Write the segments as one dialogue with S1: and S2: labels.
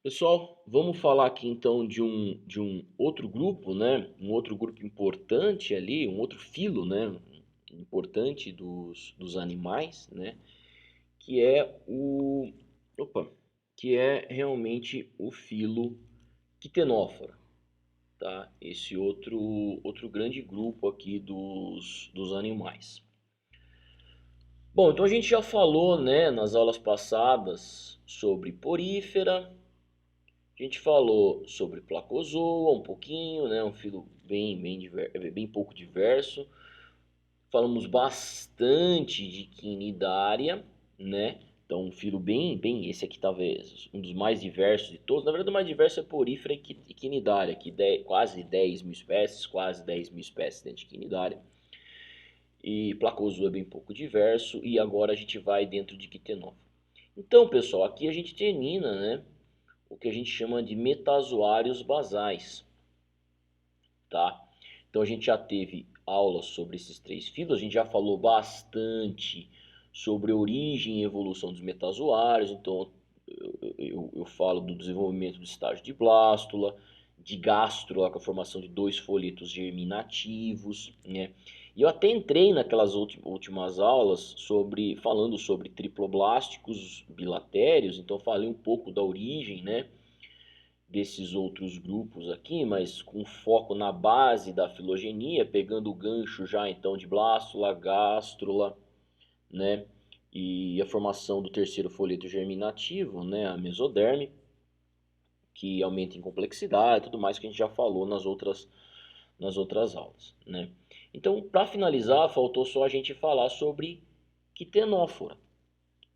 S1: Pessoal, vamos falar aqui então de um outro grupo, né? Um outro grupo importante ali, um outro filo, né? Importante dos animais, né? Que é opa, que é realmente o filo Quitenófora, tá? Esse outro grande grupo aqui dos animais. Bom, então a gente já falou, né, nas aulas passadas sobre porífera. A gente falou sobre Placozoa um pouquinho, né? Um filo bem pouco diverso. Falamos bastante de Quinidária, né? Então, um filo esse aqui talvez um dos mais diversos de todos. Na verdade, o mais diverso é Porífera e Quinidária, que quase 10 mil espécies, quase 10 mil espécies dentro de Quinidária. E Placozoa é bem pouco diverso. E agora a gente vai dentro de Quitenófora. Então, pessoal, aqui a gente termina, né? O que a gente chama de metazoários basais, tá? Então a gente já teve aulas sobre esses três filos, a gente já falou bastante sobre a origem e evolução dos metazoários, então eu falo do desenvolvimento do estágio de blástula, de gástrula, com a formação de dois folhetos germinativos, né? E eu até entrei naquelas últimas aulas falando sobre triploblásticos bilatérios, então falei um pouco da origem, né, desses outros grupos aqui, mas com foco na base da filogenia, pegando o gancho já então de blástula, gástrula, né, e a formação do terceiro folheto germinativo, né, a mesoderme, que aumenta em complexidade, tudo mais que a gente já falou nas outras aulas, né. Então, para finalizar, faltou só a gente falar sobre quitenófora,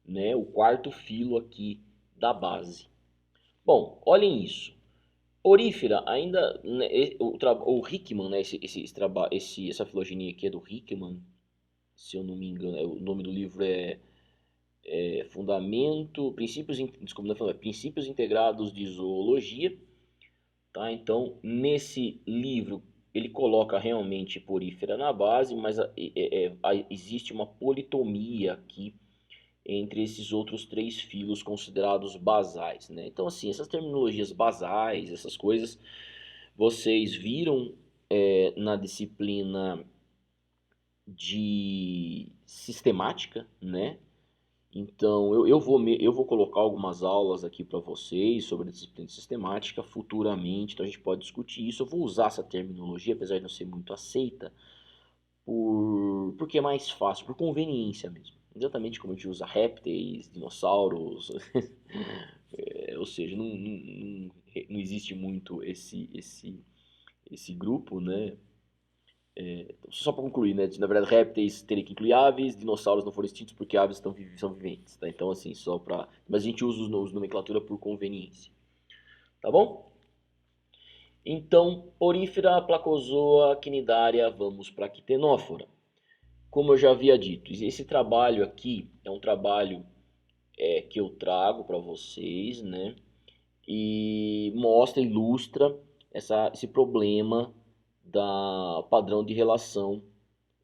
S1: né, o quarto filo aqui da base. Bom, olhem isso. Porífera, ainda, né, o Hickman, né, essa filogenia aqui é do Hickman, se eu não me engano, o nome do livro é desculpa, não é Princípios Integrados de Zoologia, tá? Então, nesse livro, ele coloca realmente Porífera na base, mas existe uma politomia aqui entre esses outros três filos considerados basais, né? Então, assim, essas terminologias basais, essas coisas, vocês viram na disciplina de sistemática, né? Então, eu vou colocar algumas aulas aqui para vocês sobre a disciplina de sistemática futuramente, então a gente pode discutir isso. Eu vou usar essa terminologia, apesar de não ser muito aceita, porque é mais fácil, por conveniência mesmo. Exatamente como a gente usa répteis, dinossauros, ou seja, não existe muito esse grupo, né? Só para concluir, né? Na verdade, répteis teria que incluir aves, dinossauros não foram extintos porque aves são viventes, tá? Então, assim, só para. Mas a gente usa os nomenclatura por conveniência, tá bom? Então, Porífera, Placozoa, Quinidária, vamos para Quitenófora. Como eu já havia dito, esse trabalho aqui é um trabalho que eu trago para vocês, né? E ilustra esse problema da padrão de relação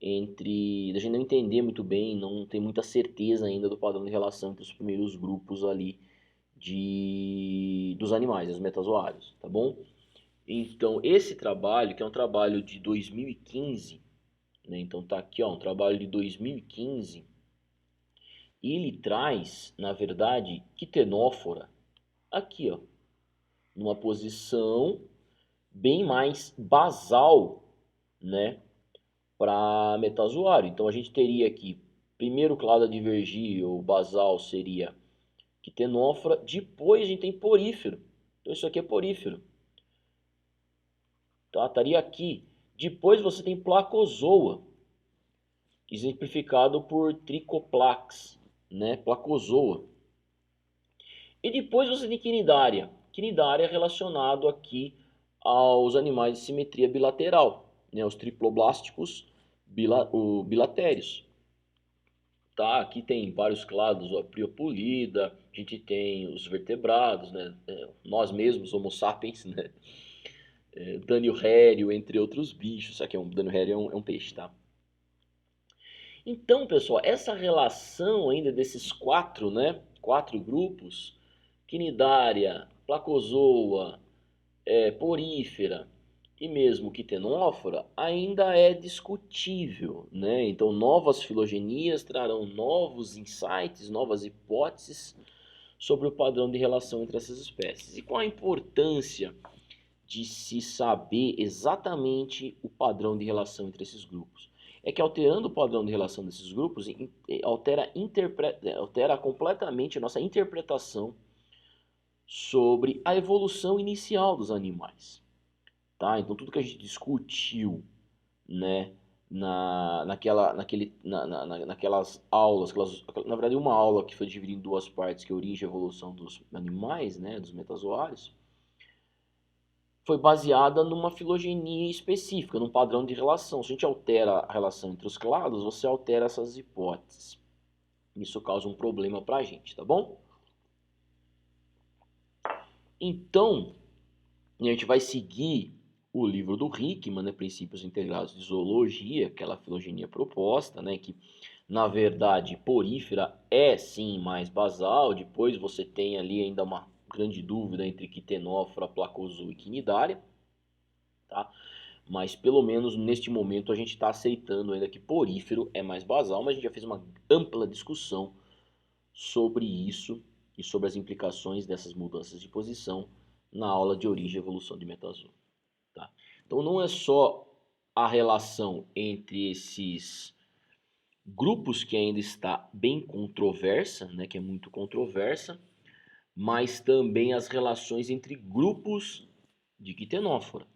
S1: entre a gente não entender muito bem, não tem muita certeza ainda do padrão de relação entre os primeiros grupos ali dos animais, os metazoários, tá bom? Então, esse trabalho, que é um trabalho de 2015, né? Então tá aqui, ó, um trabalho de 2015, ele traz, na verdade, quitenófora aqui, ó, numa posição bem mais basal, né, para metazoário. Então a gente teria aqui, primeiro clada divergir ou basal seria quitenófora, depois a gente tem porífero. Então isso aqui é porífero, tá? Estaria aqui. Depois você tem placozoa, exemplificado por tricoplax, né? Placozoa. E depois você tem quinidária. Quinidária relacionado aqui aos animais de simetria bilateral, né? Os triploblásticos bilatérios. Tá, aqui tem vários clados, a Priopulida, a gente tem os vertebrados, né? Nós mesmos, Homo sapiens, né? Dânio rério, entre outros bichos. Isso aqui Dânio rério é um peixe, tá? Então, pessoal, essa relação ainda desses quatro, né? Quatro grupos, Quinidária, placozoa, porífera e mesmo quitenófora ainda é discutível, né? Então novas filogenias trarão novos insights, novas hipóteses sobre o padrão de relação entre essas espécies. E qual a importância de se saber exatamente o padrão de relação entre esses grupos? É que alterando o padrão de relação desses grupos, altera completamente a nossa interpretação sobre a evolução inicial dos animais. Tá? Então tudo que a gente discutiu, né, naquelas aulas, na verdade uma aula que foi dividida em duas partes, que é a origem e evolução dos animais, né, dos metazoários, foi baseada numa filogenia específica, num padrão de relação. Se a gente altera a relação entre os clados, você altera essas hipóteses. Isso causa um problema para a gente, tá bom? Então, a gente vai seguir o livro do Hickman, né, Princípios Integrados de Zoologia, aquela filogenia proposta, né, que na verdade porífera é sim mais basal. Depois você tem ali ainda uma grande dúvida entre quitenófora, placozoa e quinidária, tá? Mas pelo menos neste momento a gente está aceitando ainda que porífero é mais basal, mas a gente já fez uma ampla discussão sobre isso e sobre as implicações dessas mudanças de posição na aula de origem e evolução de metazoa. Tá? Então não é só a relação entre esses grupos que ainda está bem controversa, né, que é muito controversa, mas também as relações entre grupos de quitenófora.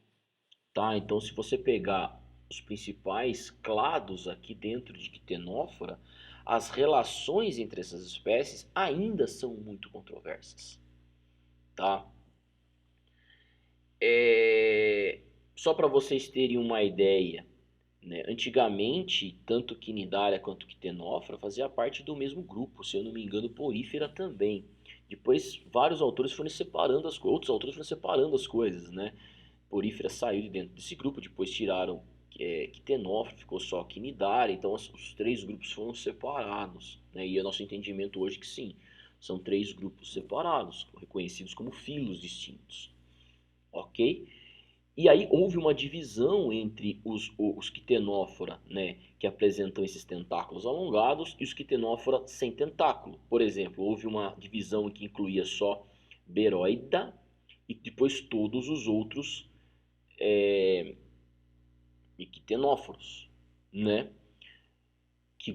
S1: Tá? Então se você pegar os principais clados aqui dentro de quitenófora, as relações entre essas espécies ainda são muito controversas. Tá? Só para vocês terem uma ideia, né? Antigamente, tanto quinidária quanto quitenófora fazia parte do mesmo grupo, se eu não me engano, porífera também. Depois, vários autores foram separando outros autores foram separando as coisas, né? Porífera saiu de dentro desse grupo, depois tiraram quitenófora, ficou só quinidária, então os três grupos foram separados, né? E é nosso entendimento hoje que sim, são três grupos separados, reconhecidos como filos distintos, ok? E aí houve uma divisão entre os quitenófora, né, que apresentam esses tentáculos alongados, e os quitenófora sem tentáculo. Por exemplo, houve uma divisão que incluía só Beroida e depois todos os outros quitenóforos, né? Que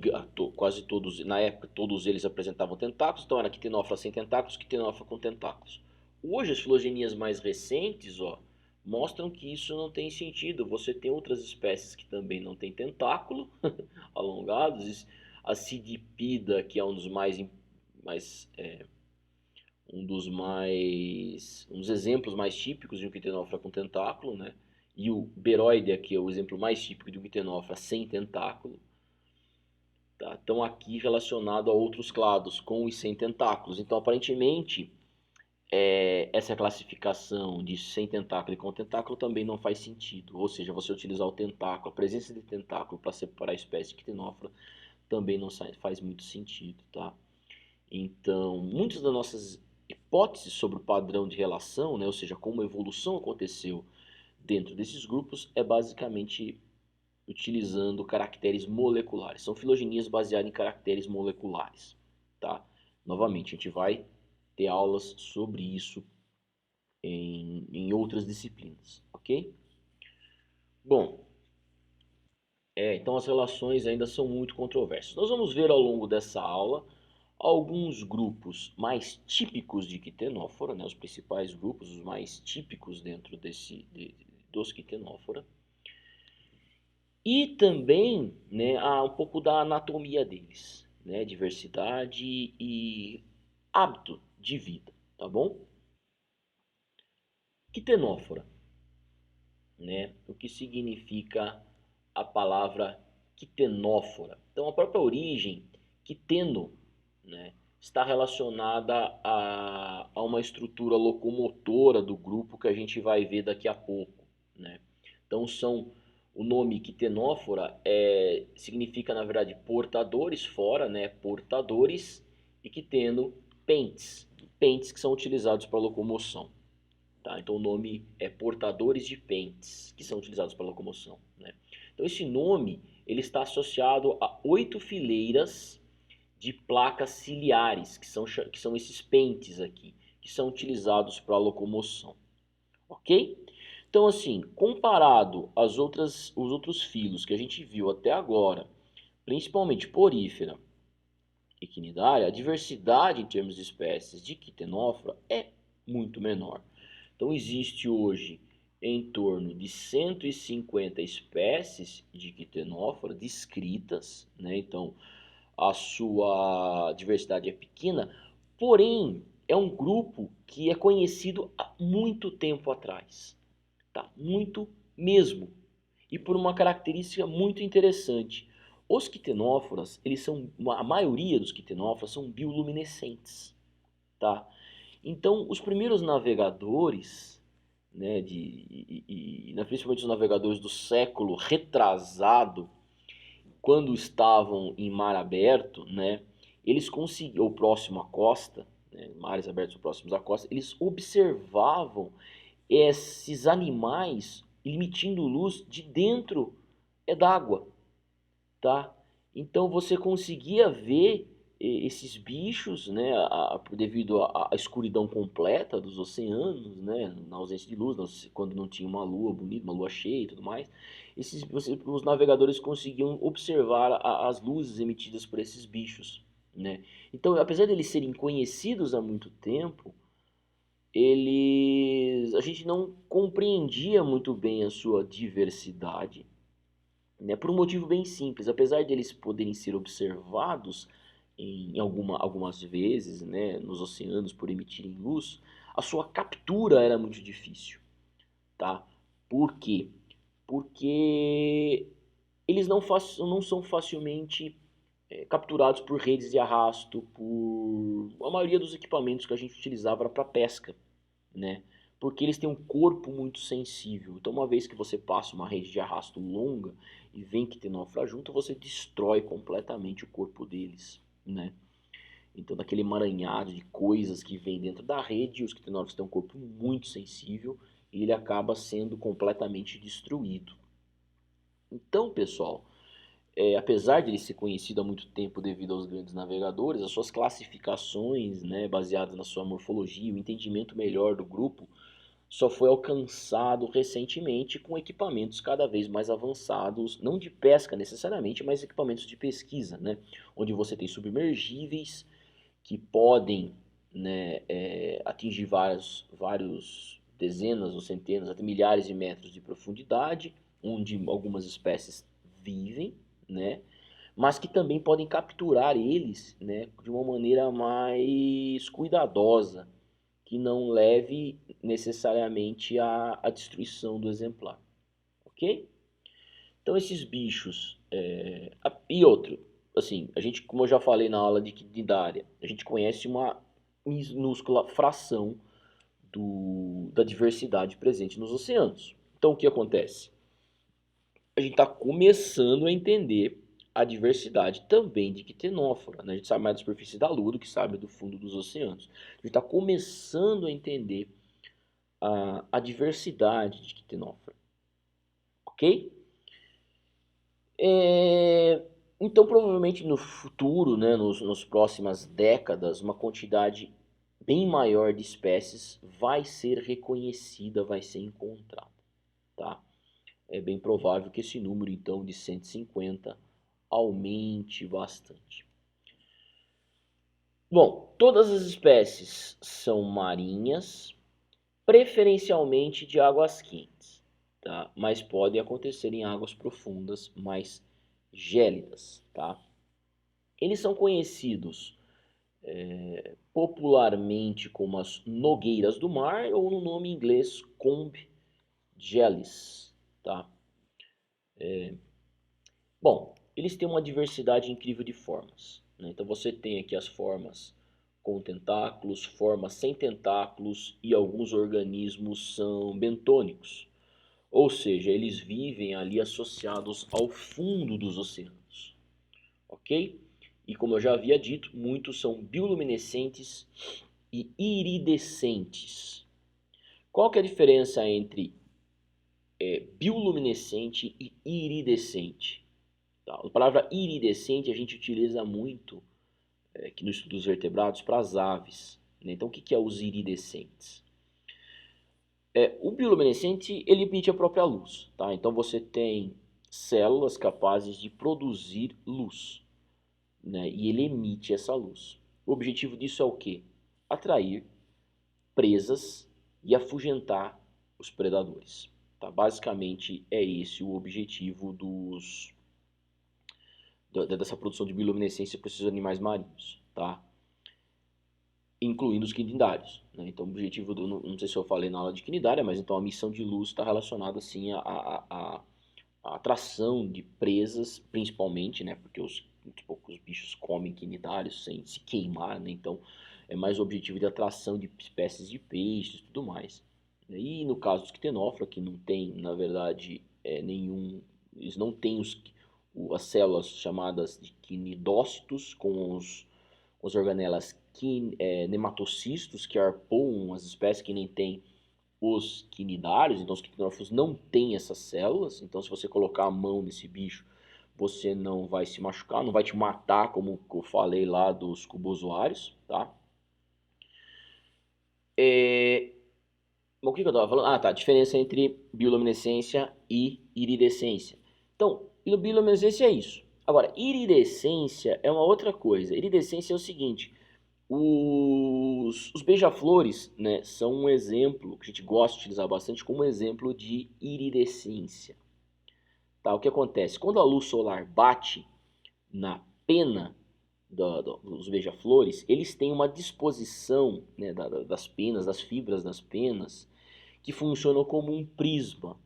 S1: quase todos, na época, todos eles apresentavam tentáculos, então era quitenófora sem tentáculos, quitenófora com tentáculos. Hoje, as filogenias mais recentes, ó, mostram que isso não tem sentido. Você tem outras espécies que também não têm tentáculo alongados. A Cidipida, que é um dos exemplos mais típicos de um quitenófora com tentáculo, né? E o Beroidea, que é o exemplo mais típico de um quitenófora sem tentáculo, tá? Estão aqui relacionado a outros clados com e sem tentáculos. Então, aparentemente, essa classificação de sem tentáculo e com tentáculo também não faz sentido. Ou seja, você utilizar o tentáculo, a presença de tentáculo para separar a espécie de quitenófora também não faz muito sentido, tá? Então, muitas das nossas hipóteses sobre o padrão de relação, né, ou seja, como a evolução aconteceu dentro desses grupos, é basicamente utilizando caracteres moleculares. São filogenias baseadas em caracteres moleculares, tá? Novamente, a gente vai ter aulas sobre isso em outras disciplinas, ok? Bom, então as relações ainda são muito controversas. Nós vamos ver ao longo dessa aula alguns grupos mais típicos de quitenófora, né, os principais grupos, os mais típicos dentro dos quitenófora. E também, né, há um pouco da anatomia deles, né, diversidade e hábito de vida, tá bom? Quitenófora, né, o que significa a palavra quitenófora. Então, a própria origem, quiteno, né, está relacionada a uma estrutura locomotora do grupo que a gente vai ver daqui a pouco, né? Então, o nome quitenófora significa, na verdade, portadores, fora, né? Portadores, e quiteno, pentes. pentes que são utilizados para locomoção. Tá? Então o nome é portadores de pentes, que são utilizados para locomoção, né? Então esse nome ele está associado a 8 fileiras de placas ciliares, que são esses pentes aqui, que são utilizados para locomoção, ok? Então assim, comparado os outros filos que a gente viu até agora, principalmente porífera e quinidária, a diversidade em termos de espécies de Quitenófora é muito menor. Então existe hoje em torno de 150 espécies de Quitenófora descritas, né? Então a sua diversidade é pequena, porém é um grupo que é conhecido há muito tempo atrás, tá? Muito mesmo. E por uma característica muito interessante. Os quitenóforas, a maioria dos quitenóforas são bioluminescentes, tá? Então, os primeiros navegadores, né, principalmente os navegadores do século retrasado, quando estavam em mar aberto, né, eles conseguiam, ou próximo à costa, né, mares abertos ou próximos à costa, eles observavam esses animais emitindo luz de dentro d'água, tá? Então você conseguia ver esses bichos, né, devido à escuridão completa dos oceanos, né, na ausência de luz, quando não tinha uma lua bonita, uma lua cheia e tudo mais, os navegadores conseguiam observar as luzes emitidas por esses bichos, né? Então, apesar de eles serem conhecidos há muito tempo, a gente não compreendia muito bem a sua diversidade, né? Por um motivo bem simples, apesar de eles poderem ser observados algumas vezes, né, nos oceanos por emitirem luz, a sua captura era muito difícil, tá? Por quê? Porque eles não são facilmente capturados por redes de arrasto, por a maioria dos equipamentos que a gente utilizava era para pesca, né? Porque eles têm um corpo muito sensível. Então, uma vez que você passa uma rede de arrasto longa e vem quitenófora junto, você destrói completamente o corpo deles, né? Então, daquele emaranhado de coisas que vem dentro da rede, os quitenóforos têm um corpo muito sensível e ele acaba sendo completamente destruído. Então, pessoal, apesar de ele ser conhecido há muito tempo devido aos grandes navegadores, as suas classificações, né, baseadas na sua morfologia, o entendimento melhor do grupo, só foi alcançado recentemente com equipamentos cada vez mais avançados, não de pesca necessariamente, mas equipamentos de pesquisa, né, onde você tem submergíveis que podem, né, atingir vários dezenas ou centenas, até milhares de metros de profundidade, onde algumas espécies vivem, né, mas que também podem capturar eles, né, de uma maneira mais cuidadosa, que não leve necessariamente à destruição do exemplar, ok? Então esses bichos, e outro, assim, a gente, como eu já falei na aula de quinidária, a gente conhece uma minúscula fração da diversidade presente nos oceanos. Então o que acontece? A gente está começando a entender a diversidade também de quitenófora, né? A gente sabe mais da superfície da Lua do que sabe do fundo dos oceanos. A gente está começando a entender a diversidade de quitenófora, ok? Então, provavelmente no futuro, né, nos próximas décadas, uma quantidade bem maior de espécies vai ser reconhecida, vai ser encontrada, tá? É bem provável que esse número, então, de 150 aumente bastante. Bom, todas as espécies são marinhas, preferencialmente de águas quentes, tá? Mas podem acontecer em águas profundas mais gélidas, tá? Eles são conhecidos popularmente como as nogueiras do mar ou no nome inglês comb jellies, tá? Bom, eles têm uma diversidade incrível de formas, né? Então você tem aqui as formas com tentáculos, formas sem tentáculos e alguns organismos são bentônicos, ou seja, eles vivem ali associados ao fundo dos oceanos, ok? E como eu já havia dito, muitos são bioluminescentes e iridescentes. Qual que é a diferença entre bioluminescente e iridescente? Tá? A palavra iridescente a gente utiliza muito aqui no estudo dos vertebrados para as aves. Né? Então, o que é os iridescentes? O bioluminescente ele emite a própria luz. Tá? Então, você tem células capazes de produzir luz. Né? E ele emite essa luz. O objetivo disso é o quê? Atrair presas e afugentar os predadores. Tá? Basicamente é esse o objetivo dessa produção de bioluminescência para esses animais marinhos, tá? Incluindo os quinidários. Né? Então o objetivo, não sei se eu falei na aula de quinidária, mas então a missão de luz está relacionada assim à atração de presas, principalmente, né? Porque os bichos comem quinidários sem se queimar, né? Então é mais o objetivo de atração de espécies de peixes e tudo mais. E no caso dos quitenófora, que não tem, na verdade, eles não têm as células chamadas de quinidócitos com os organelas nematocistos, que arpoam as espécies que nem tem os quinidários. Então os quitenófilos não têm essas células. Então se você colocar a mão nesse bicho, você não vai se machucar, não vai te matar, como eu falei lá dos cubozoários, tá? O que eu estava falando? Ah, tá. A diferença entre bioluminescência e iridescência. Então, bioluminescência é isso. Agora, iridescência é uma outra coisa. Iridescência é o seguinte: os beija-flores, né, são um exemplo que a gente gosta de utilizar bastante como exemplo de iridescência. Tá? O que acontece? Quando a luz solar bate na pena dos beija-flores, eles têm uma disposição, né, das penas, das fibras das penas, que funcionam como um prisma. O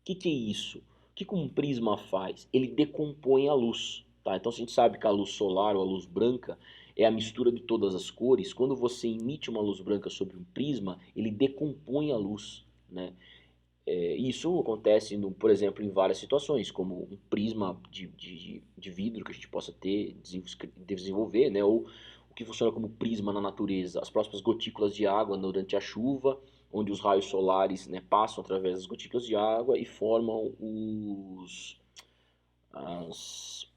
S1: que é isso? O que um prisma faz? Ele decompõe a luz. Tá? Então, se a gente sabe que a luz solar ou a luz branca é a mistura de todas as cores, quando você emite uma luz branca sobre um prisma, ele decompõe a luz. Né? Isso acontece, por exemplo, em várias situações, como um prisma de vidro que a gente possa desenvolver, né? Ou o que funciona como prisma na natureza, as próximas gotículas de água durante a chuva, onde os raios solares, né, passam através das gotículas de água e formam as...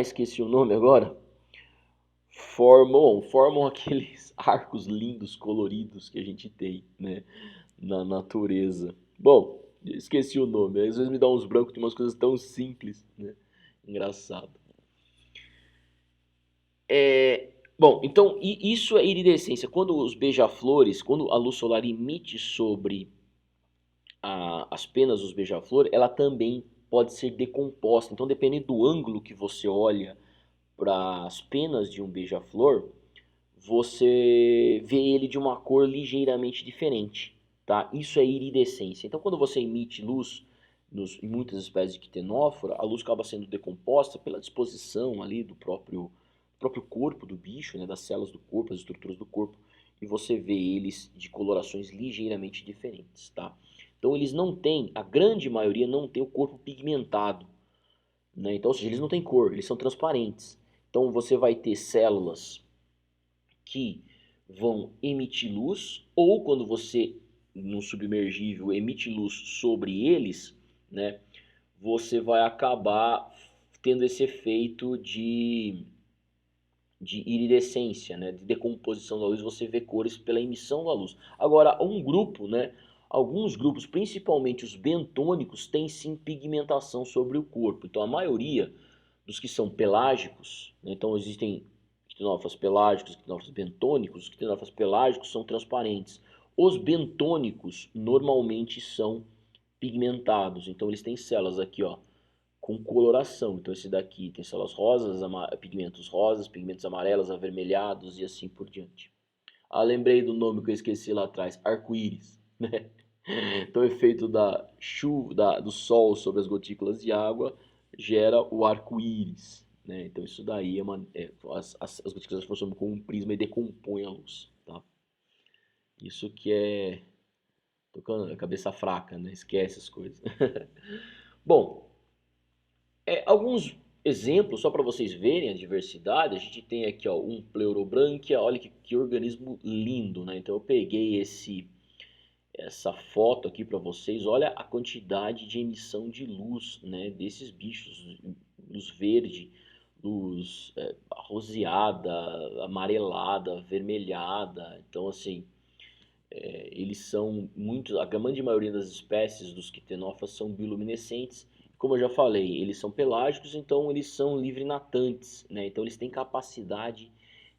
S1: esqueci o nome agora. Formam aqueles arcos lindos, coloridos que a gente tem, né, na natureza. Bom, esqueci o nome. Às vezes me dá uns brancos de umas coisas tão simples, né? Engraçado. Bom, então isso é iridescência. Quando os beija-flores, quando a luz solar emite sobre as penas dos beija-flor, ela também pode ser decomposta. Então, dependendo do ângulo que você olha para as penas de um beija-flor, você vê ele de uma cor ligeiramente diferente, tá? Isso é iridescência. Então, quando você emite luz em muitas espécies de quitenófora, a luz acaba sendo decomposta pela disposição ali do próprio corpo do bicho, né, das células do corpo, as estruturas do corpo, e você vê eles de colorações ligeiramente diferentes, tá? Então, eles não têm, a grande maioria não tem o corpo pigmentado, né? Então, ou seja, eles não têm cor, eles são transparentes. Então, você vai ter células que vão emitir luz, ou quando você, no submergível, emite luz sobre eles, né, você vai acabar tendo esse efeito de iridescência, né, de decomposição da luz, você vê cores pela emissão da luz. Agora, né, alguns grupos, principalmente os bentônicos, têm sim pigmentação sobre o corpo. Então, a maioria dos que são pelágicos, né, então existem quitenófilos pelágicos, quitenófilos bentônicos. Os quitenófilos pelágicos são transparentes. Os bentônicos normalmente são pigmentados. Então eles têm células aqui, ó, com coloração. Então esse daqui tem células rosas, pigmentos amarelos, avermelhados e assim por diante. Ah, lembrei do nome que eu esqueci lá atrás, arco-íris, né? Então o efeito da chuva, do sol sobre as gotículas de água gera o arco-íris, né? Então isso daí as gotículas funcionam como um prisma e decompõem a luz, tá? Isso que é tocando a cabeça fraca, né? Esquece as coisas. Bom, alguns exemplo, só para vocês verem a diversidade, a gente tem aqui ó, um Pleurobranquia, olha que organismo lindo, né? Então eu peguei essa foto aqui para vocês, olha a quantidade de emissão de luz, né, desses bichos, luz verde, luz roseada, amarelada, avermelhada. Então assim, eles são muito, a grande maioria das espécies dos quitenófilos são bioluminescentes. Como eu já falei, eles são pelágicos, então eles são livre-natantes, né? Então eles têm capacidade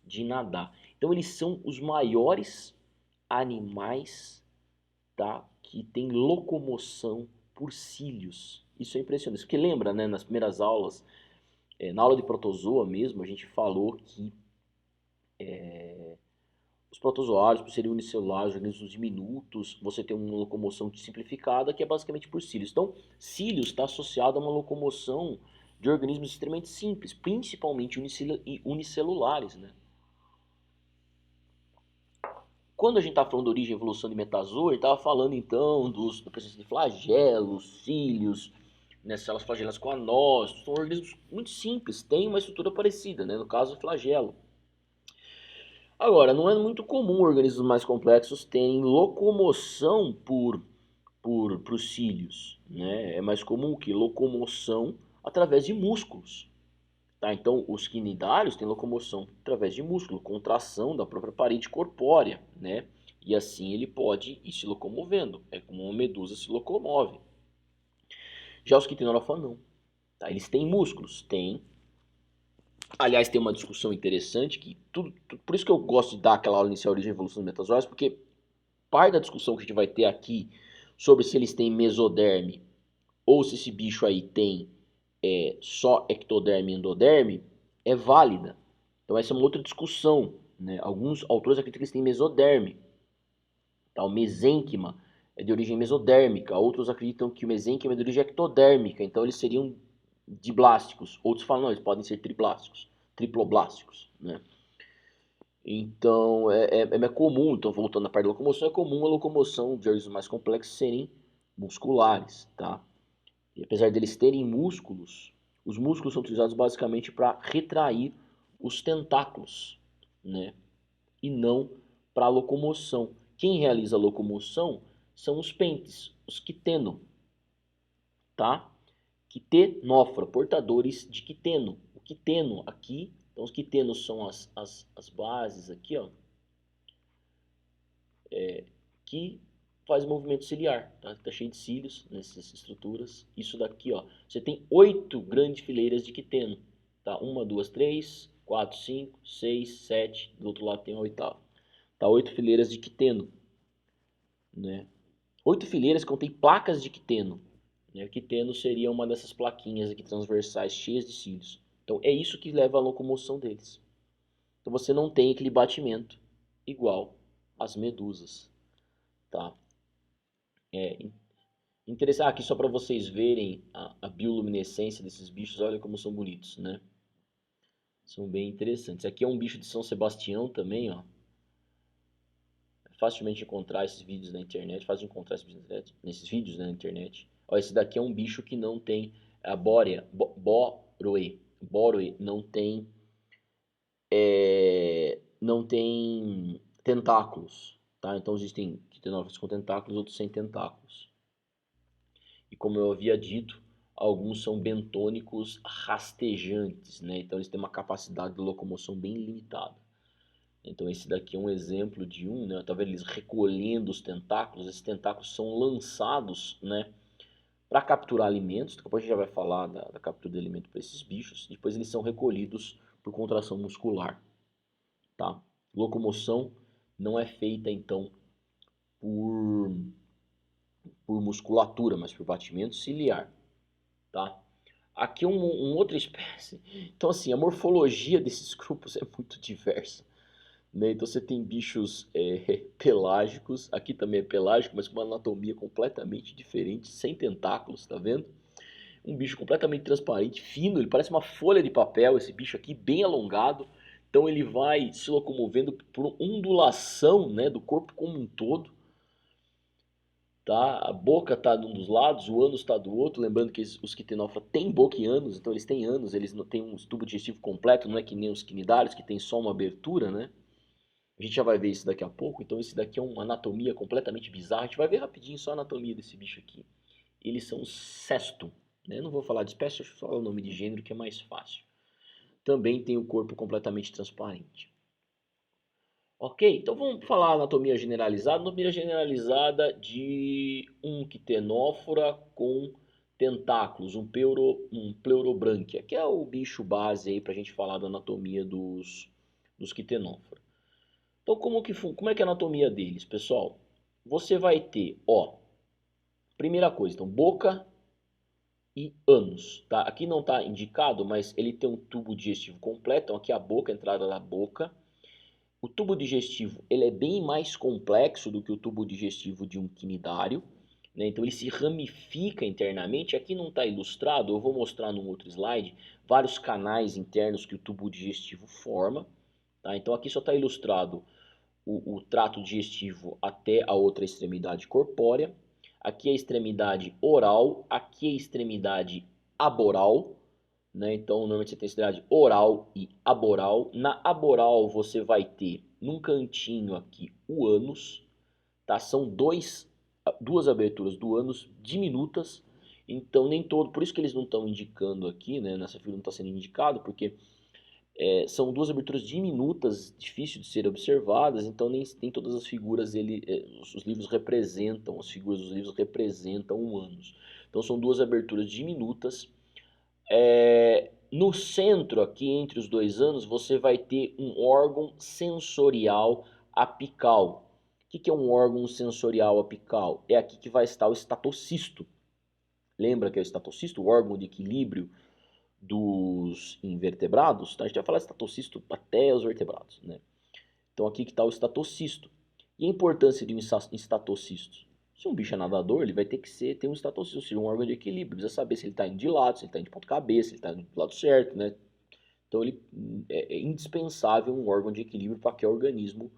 S1: de nadar. Então eles são os maiores animais, tá, que tem locomoção por cílios. Isso é impressionante, porque lembra, né, nas primeiras aulas, na aula de protozoa mesmo, a gente falou que os protozoários, por serem unicelulares, organismos diminutos, você tem uma locomoção simplificada que é basicamente por cílios. Então, cílios está associado a uma locomoção de organismos extremamente simples, principalmente unicelulares, né? Quando a gente está falando da origem e evolução de metazoa, a gente estava falando então da presença de flagelos, cílios, né, células flagelas com anócitos, são organismos muito simples, têm uma estrutura parecida, né, no caso o flagelo. Agora, não é muito comum organismos mais complexos terem locomoção por cílios, né? É mais comum que locomoção através de músculos. Tá? Então, os quinidários têm locomoção através de músculo, contração da própria parede corpórea, né? E assim ele pode ir se locomovendo. É como uma medusa se locomove. Já os quitinorófagos não. Tá? Eles têm músculos, têm. Aliás, tem uma discussão interessante que por isso que eu gosto de dar aquela aula inicial de origem e evolução dos metazoários, porque parte da discussão que a gente vai ter aqui sobre se eles têm mesoderme ou se esse bicho aí tem só ectoderme e endoderme é válida. Então essa é uma outra discussão, né? Alguns autores acreditam que eles têm mesoderme. Tá? O mesênquima é de origem mesodérmica, outros acreditam que o mesênquima é de origem ectodérmica, então eles seriam diblásticos. Outros falam, não, eles podem ser triblásticos, triploblásticos, né? Então é comum, então voltando à parte da locomoção, é comum a locomoção de organismos mais complexos serem musculares, tá? E apesar deles terem músculos, os músculos são utilizados basicamente para retrair os tentáculos, né? E não para a locomoção. Quem realiza a locomoção são os pentes, os quiteno, tá? Quitenófora, portadores de quiteno. O quiteno aqui, então os quitenos são as bases aqui, ó, que faz movimento ciliar, tá? Tá cheio de cílios nessas estruturas. Isso daqui, ó, você tem 8 grandes fileiras de quiteno, tá? 1, 2, 3, 4, 5, 6, 7, do outro lado tem a oitava. Tá? 8 fileiras de quiteno, né? 8 fileiras que contém placas de quiteno, né? O quiteno seria uma dessas plaquinhas aqui transversais cheias de cílios. Então é isso que leva à locomoção deles. Então você não tem aquele batimento igual às medusas, tá? Interessante, aqui só para vocês verem a bioluminescência desses bichos, olha como são bonitos, né? São bem interessantes. Aqui é um bicho de São Sebastião também, ó. É facilmente encontrar esses vídeos na internet, fácil de encontrar nesses vídeos, né, na internet. Ó, esse daqui é um bicho que não tem a bórea, boroe, não tem tentáculos, tá? Então existem quitenófilos com tentáculos, outros sem tentáculos. E como eu havia dito, alguns são bentônicos rastejantes, né? Então eles têm uma capacidade de locomoção bem limitada. Então esse daqui é um exemplo de um, né? Tá vendo eles recolhendo os tentáculos? Esses tentáculos são lançados, né, para capturar alimentos. Depois a gente já vai falar da captura de alimento para esses bichos. Depois eles são recolhidos por contração muscular, tá? Locomoção não é feita então por musculatura, mas por batimento ciliar, tá? Aqui outra espécie. Então assim, a morfologia desses grupos é muito diversa, né? Então você tem bichos pelágicos, aqui também é pelágico, mas com uma anatomia completamente diferente, sem tentáculos, tá vendo? Um bicho completamente transparente, fino, ele parece uma folha de papel, esse bicho aqui, bem alongado. Então ele vai se locomovendo por ondulação, né, do corpo como um todo. tá? A boca está de um dos lados, o ânus está do outro. Lembrando que os quitenófora têm boca e ânus, então eles têm ânus, eles não têm um tubo digestivo completo, não é que nem os quinidários, que tem só uma abertura, né? A gente já vai ver isso daqui a pouco, então esse daqui é uma anatomia completamente bizarra. A gente vai ver rapidinho só a anatomia desse bicho aqui. Eles são cesto, né? Eu não vou falar de espécie, deixa eu falar o nome de gênero que é mais fácil. Também tem o corpo completamente transparente. Ok, então vamos falar anatomia generalizada. Anatomia generalizada de um quitenófora com tentáculos, um pleurobranquia, que é o bicho base aí para a gente falar da anatomia dos quitenófora. Então como é que é a anatomia deles, pessoal? Você vai ter, ó, primeira coisa, então boca e ânus, tá? Aqui não está indicado, mas ele tem um tubo digestivo completo, então aqui a boca, a entrada da boca. O tubo digestivo ele é bem mais complexo do que o tubo digestivo de um quinidário, né? Então ele se ramifica internamente. Aqui não está ilustrado, eu vou mostrar num outro slide, vários canais internos que o tubo digestivo forma. Tá? Então aqui só está ilustrado o trato digestivo até a outra extremidade corpórea. Aqui é a extremidade oral, aqui é a extremidade aboral, né? Então, normalmente você tem extremidade oral e aboral. Na aboral você vai ter, num cantinho aqui, o ânus, tá? São duas aberturas do ânus diminutas, então nem todo, por isso que eles não estão indicando aqui, né? Nessa figura não está sendo indicado, porque são duas aberturas diminutas, difícil de serem observadas, então nem todas as figuras os livros representam, as figuras dos livros representam um ânus. Então são duas aberturas diminutas. No centro, aqui entre os dois ânus, você vai ter um órgão sensorial apical. O que é um órgão sensorial apical? É aqui que vai estar o estatocisto. Lembra que é o estatocisto, o órgão de equilíbrio dos invertebrados? Tá? A gente vai falar estatocisto até os vertebrados, né? Então aqui que está o estatocisto. E a importância de um estatocisto? Se um bicho é nadador, ele vai ter que ter um estatocisto, ou seja, um órgão de equilíbrio. Precisa saber se ele está indo de lado, se ele está indo de ponta cabeça, se ele está indo do lado certo, né? Então ele é indispensável um órgão de equilíbrio para qualquer organismo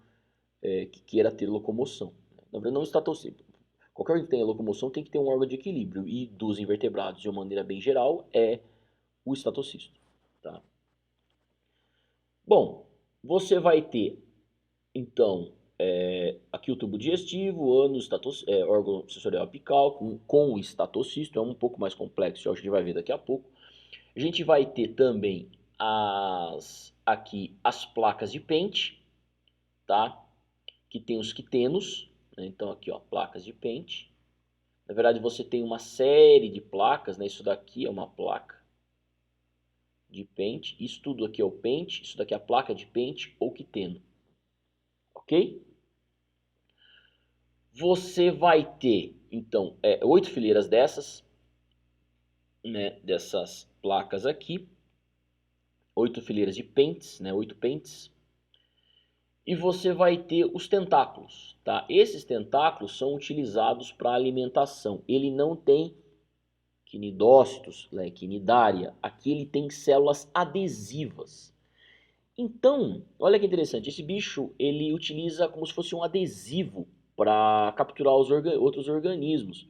S1: que queira ter locomoção. Na verdade, não estatocisto. Qualquer organismo que tenha locomoção tem que ter um órgão de equilíbrio. E dos invertebrados, de uma maneira bem geral, é o estatocisto. Tá? Bom, você vai ter, então, aqui o tubo digestivo, ânus, órgão sensorial apical, com o estatocisto, é um pouco mais complexo, a gente vai ver daqui a pouco. A gente vai ter também aqui as placas de pente, tá? Que tem os quitenos, né? Então aqui, ó, placas de pente. Na verdade você tem uma série de placas, né? Isso daqui é uma placa de pente, isso tudo aqui é o pente, isso daqui é a placa de pente ou quiteno, ok? Você vai ter, então, 8 fileiras dessas, né, dessas placas aqui, 8 fileiras de pentes, né, 8 pentes, e você vai ter os tentáculos, tá? Esses tentáculos são utilizados para alimentação. Ele não tem quinidócitos, né, quinidária. Aqui ele tem células adesivas. Então, olha que interessante, esse bicho ele utiliza como se fosse um adesivo para capturar os outros organismos.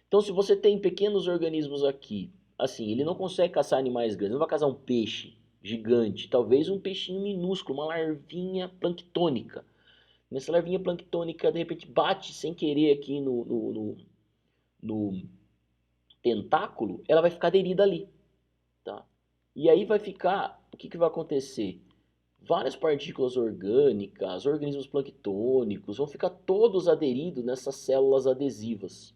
S1: Então, se você tem pequenos organismos aqui, assim, ele não consegue caçar animais grandes, não vai caçar um peixe gigante, talvez um peixinho minúsculo, uma larvinha planctônica. Nessa larvinha planctônica, de repente, bate sem querer aqui no tentáculo, ela vai ficar aderida ali, tá? E aí vai ficar, o que vai acontecer? Várias partículas orgânicas, organismos planctônicos, vão ficar todos aderidos nessas células adesivas.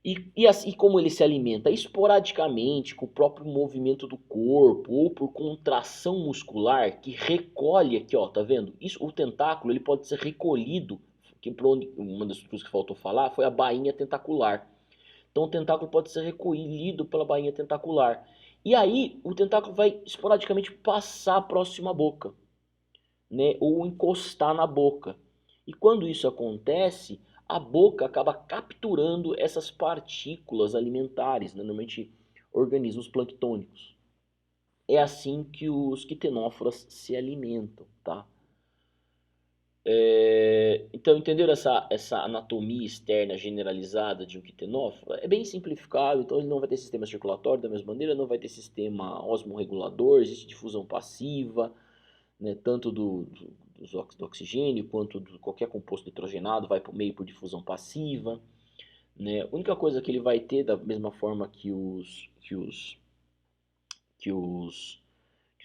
S1: E assim como ele se alimenta esporadicamente, com o próprio movimento do corpo, ou por contração muscular, que recolhe aqui, ó, tá vendo? Isso, o tentáculo ele pode ser recolhido, que uma das coisas que faltou falar foi a bainha tentacular. Então o tentáculo pode ser recolhido pela bainha tentacular. E aí o tentáculo vai esporadicamente passar próximo à boca, né? Ou encostar na boca. E quando isso acontece, a boca acaba capturando essas partículas alimentares, né? Normalmente organismos planctônicos. É assim que os quitenóforas se alimentam, tá? Então Então, entenderam essa anatomia externa generalizada de um quitenófilo? É bem simplificado, então ele não vai ter sistema circulatório da mesma maneira, não vai ter sistema osmorregulador, existe difusão passiva, né, tanto do oxigênio quanto de qualquer composto nitrogenado vai para o meio por difusão passiva. Né? A única coisa que ele vai ter, da mesma forma que os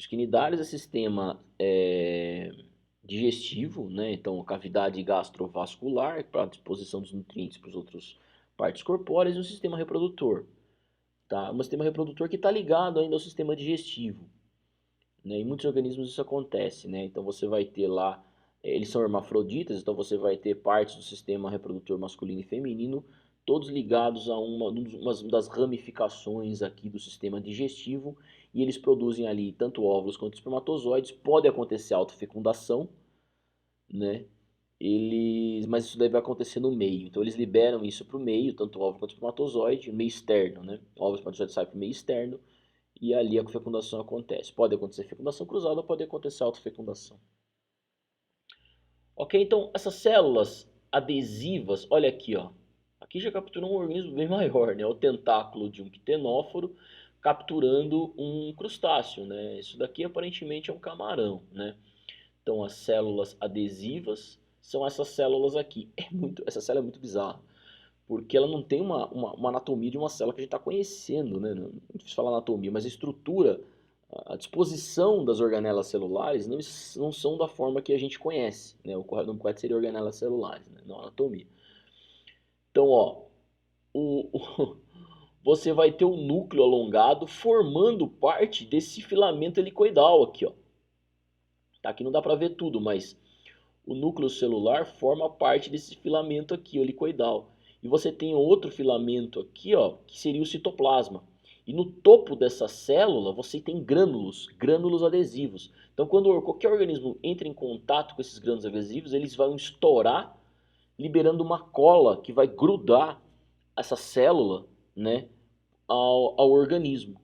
S1: quinidários, é sistema digestivo, né? Então cavidade gastrovascular para a disposição dos nutrientes para as outras partes corpóreas, e um sistema reprodutor. Tá? Um sistema reprodutor que está ligado ainda ao sistema digestivo. Né? Em muitos organismos isso acontece. Né? Então você vai ter lá, eles são hermafroditas, então você vai ter partes do sistema reprodutor masculino e feminino, todos ligados a uma das ramificações aqui do sistema digestivo, e eles produzem ali tanto óvulos quanto espermatozoides. Pode acontecer autofecundação, né? Mas isso deve acontecer no meio. Então eles liberam isso para o meio, tanto o óvulo quanto o espermatozoide, no meio externo, né? O óvulo e o espermatozoide sai para o meio externo e ali a fecundação acontece. Pode acontecer fecundação cruzada, pode acontecer autofecundação. Ok, então essas células adesivas, olha aqui, ó. Aqui já capturou um organismo bem maior, né? O tentáculo de um quitenóforo capturando um crustáceo, né? Isso daqui aparentemente é um camarão, né? Então as células adesivas são essas células aqui. Essa célula é muito bizarra, porque ela não tem uma anatomia de uma célula que a gente está conhecendo, né? Não é difícil falar anatomia, mas a estrutura, a disposição das organelas celulares não são da forma que a gente conhece, né? O nome correto seria organelas celulares, né? Não anatomia. Então, ó, você vai ter o núcleo alongado formando parte desse filamento helicoidal aqui, ó. Tá, aqui não dá para ver tudo, mas o núcleo celular forma parte desse filamento aqui, helicoidal. E você tem outro filamento aqui, ó, que seria o citoplasma. E no topo dessa célula você tem grânulos adesivos. Então quando qualquer organismo entra em contato com esses grânulos adesivos, eles vão estourar, liberando uma cola que vai grudar essa célula, né, ao organismo.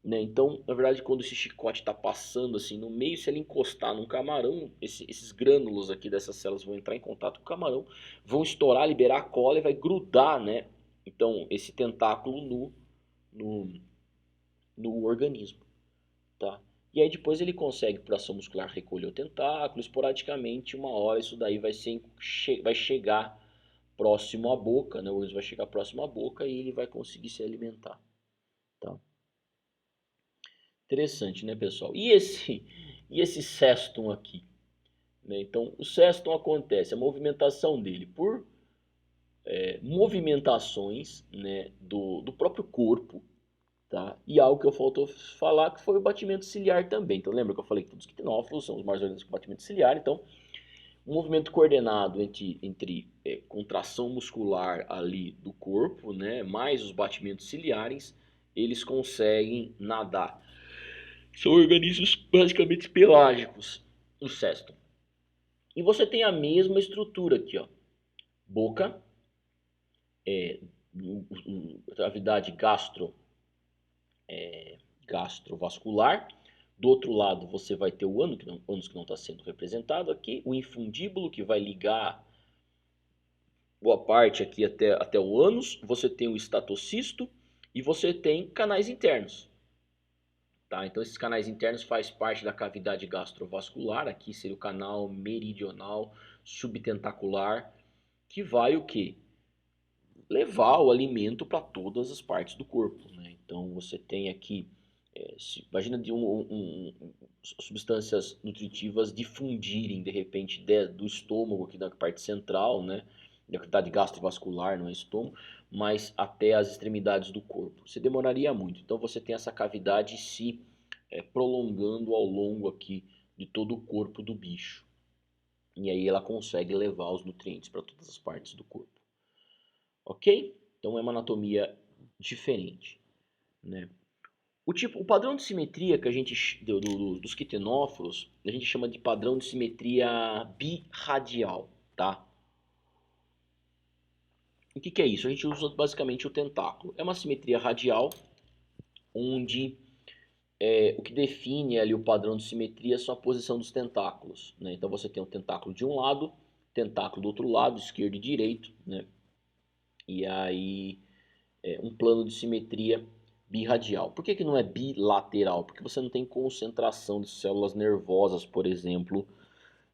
S1: Né? Então, na verdade, quando esse chicote está passando assim no meio, se ele encostar num camarão, esses grânulos aqui dessas células vão entrar em contato com o camarão, vão estourar, liberar a cola e vai grudar, né? Então, esse tentáculo no, no organismo, tá? E aí depois ele consegue, por ação muscular, recolher o tentáculo, esporadicamente, uma hora isso daí vai chegar próximo à boca, né? O organismo vai chegar próximo à boca e ele vai conseguir se alimentar, tá? Interessante, né, pessoal? E esse cestum aqui? Né? Então, o cestum acontece, a movimentação dele por movimentações, né, do próprio corpo, tá? E algo que eu faltou falar que foi o batimento ciliar também. Então, lembra que eu falei que todos os quitenófilos são os mais organismos com batimento ciliar. Então, um movimento coordenado entre contração muscular ali do corpo, né, mais os batimentos ciliares, eles conseguem nadar. São organismos basicamente pelágicos, o cesto. E você tem a mesma estrutura aqui, ó. Boca, cavidade gastrovascular. Do outro lado você vai ter o ânus que não está sendo representado aqui. O infundíbulo que vai ligar boa parte aqui até o ânus. Você tem o estatocisto e você tem canais internos. Tá? Então esses canais internos fazem parte da cavidade gastrovascular, aqui seria o canal meridional subtentacular, que vai o quê? Levar o alimento para todas as partes do corpo. Né? Então você tem aqui, imagina de substâncias nutritivas difundirem de repente do estômago, aqui da parte central, né? Da cavidade gastrovascular, não é estômago, mas até as extremidades do corpo. Você demoraria muito. Então você tem essa cavidade se prolongando ao longo aqui de todo o corpo do bicho. E aí ela consegue levar os nutrientes para todas as partes do corpo. Ok? Então é uma anatomia diferente. Né? O padrão de simetria que a gente dos quitenófilos, a gente chama de padrão de simetria birradial. Tá? O que é isso? A gente usa basicamente o tentáculo. É uma simetria radial, onde o que define ali o padrão de simetria são a posição dos tentáculos. Né? Então você tem um tentáculo de um lado tentáculo do outro lado, esquerdo e direito, né? E aí um plano de simetria birradial. Por que não é bilateral? Porque você não tem concentração de células nervosas, por exemplo,